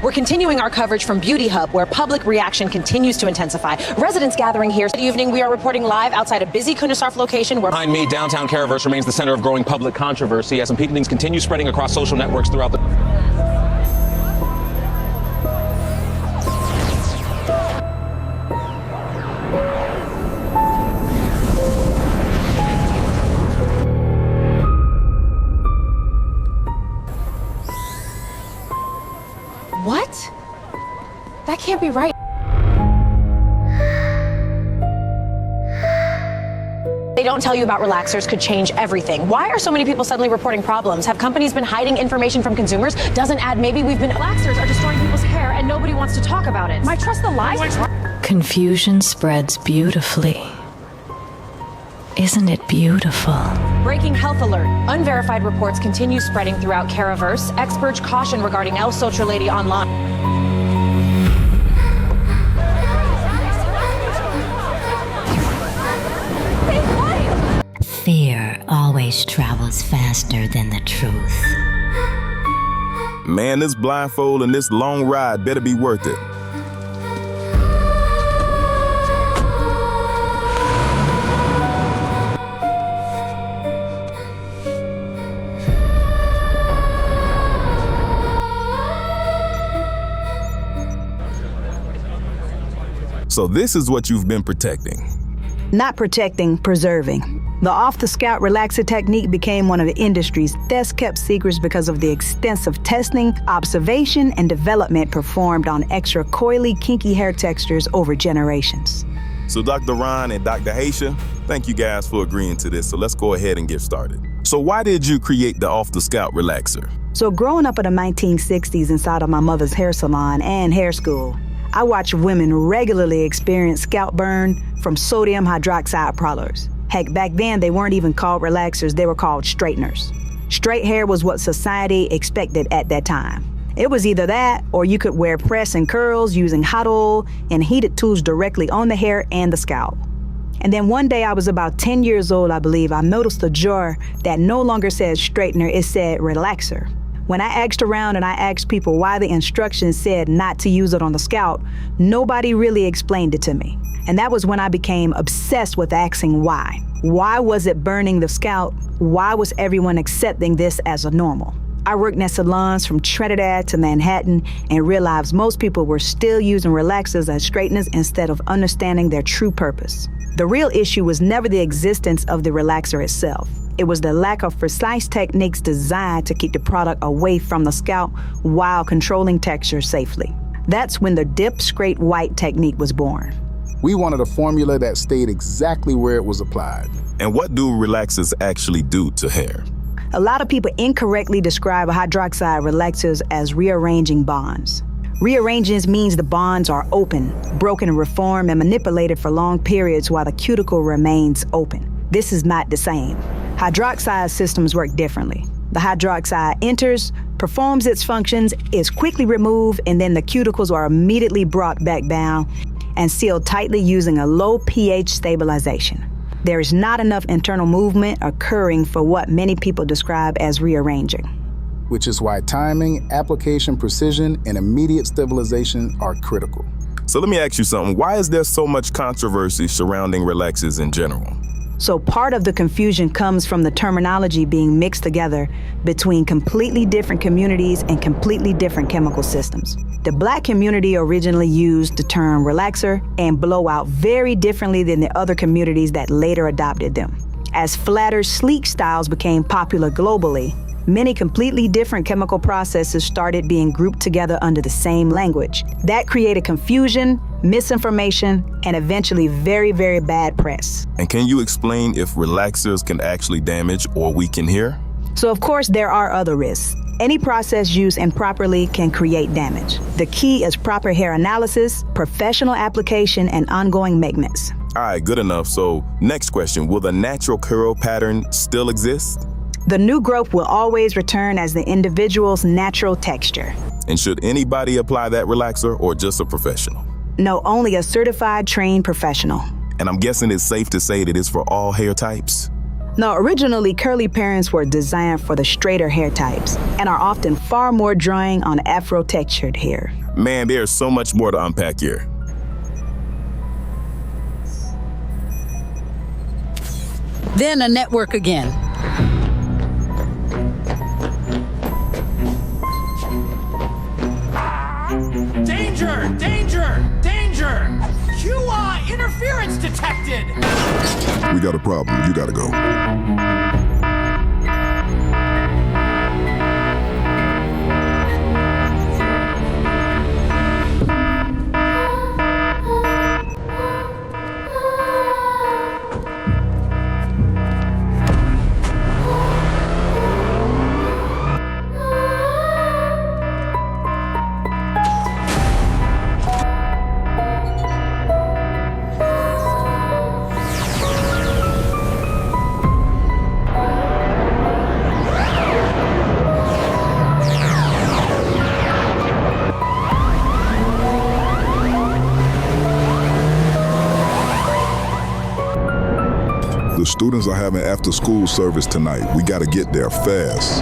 We're continuing our coverage from Beauty Hub, where public reaction continues to intensify. Residents gathering here. This evening, we are reporting live outside a busy Kundasarf location where... Behind me, downtown Caraverse remains the center of growing public controversy as impediments continue spreading across social networks throughout the... What? That can't be right. They don't tell you about relaxers could change everything. Why are so many people suddenly reporting problems? Have companies been hiding information from consumers? Doesn't add maybe we've been... Relaxers are destroying people's hair and nobody wants to talk about it. Am I trust the lies? Confusion spreads beautifully. Isn't it beautiful? Breaking health alert. Unverified reports continue spreading throughout Caraverse. Experts caution regarding El Social Lady online. Fear always travels faster than the truth. Man, this blindfold and this long ride better be worth it. So this is what you've been protecting. Not protecting, preserving. The off-the-scalp relaxer technique became one of the industry's best-kept secrets because of the extensive testing, observation, and development performed on extra coily, kinky hair textures over generations. So Dr. Ron and Dr. Asha, thank you guys for agreeing to this. So let's go ahead and get started. So why did you create the off-the-scalp relaxer? So growing up in the 1960s inside of my mother's hair salon and hair school, I watched women regularly experience scalp burn from sodium hydroxide products. Heck, back then they weren't even called relaxers, they were called straighteners. Straight hair was what society expected at that time. It was either that or you could wear press and curls using hot oil and heated tools directly on the hair and the scalp. And then one day I was about 10 years old, I believe, I noticed a jar that no longer said straightener, it said relaxer. When I asked around and I asked people why the instructions said not to use it on the scalp, nobody really explained it to me. And that was when I became obsessed with asking why. Why was it burning the scalp? Why was everyone accepting this as a normal? I worked in salons from Trinidad to Manhattan and realized most people were still using relaxers as straighteners instead of understanding their true purpose. The real issue was never the existence of the relaxer itself. It was the lack of precise techniques designed to keep the product away from the scalp while controlling texture safely. That's when the dip, scrape, white technique was born. We wanted a formula that stayed exactly where it was applied. And what do relaxers actually do to hair? A lot of people incorrectly describe hydroxide relaxers as rearranging bonds. Rearranging means the bonds are open, broken, reformed, and manipulated for long periods while the cuticle remains open. This is not the same. Hydroxide systems work differently. The hydroxide enters, performs its functions, is quickly removed, and then the cuticles are immediately brought back down and sealed tightly using a low pH stabilization. There is not enough internal movement occurring for what many people describe as rearranging. Which is why timing, application precision, and immediate stabilization are critical. So let me ask you something. Why is there so much controversy surrounding relaxers in general? So part of the confusion comes from the terminology being mixed together between completely different communities and completely different chemical systems. The Black community originally used the term relaxer and blowout very differently than the other communities that later adopted them. As flatter, sleek styles became popular globally, many completely different chemical processes started being grouped together under the same language. That created confusion, misinformation, and eventually very, very bad press. And can you explain if relaxers can actually damage or weaken hair? So of course there are other risks. Any process used improperly can create damage. The key is proper hair analysis, professional application, and ongoing maintenance. All right, good enough. So next question, will the natural curl pattern still exist? The new growth will always return as the individual's natural texture. And should anybody apply that relaxer or just a professional? No, only a certified, trained professional. And I'm guessing it's safe to say that it's for all hair types? Now, originally, curly parents were designed for the straighter hair types and are often far more drawing on afro-textured hair. Man, there's so much more to unpack here. Then a network again. Danger! Danger! Danger! QA interference detected! We got a problem. You gotta go. The students are having after-school service tonight. We gotta get there fast.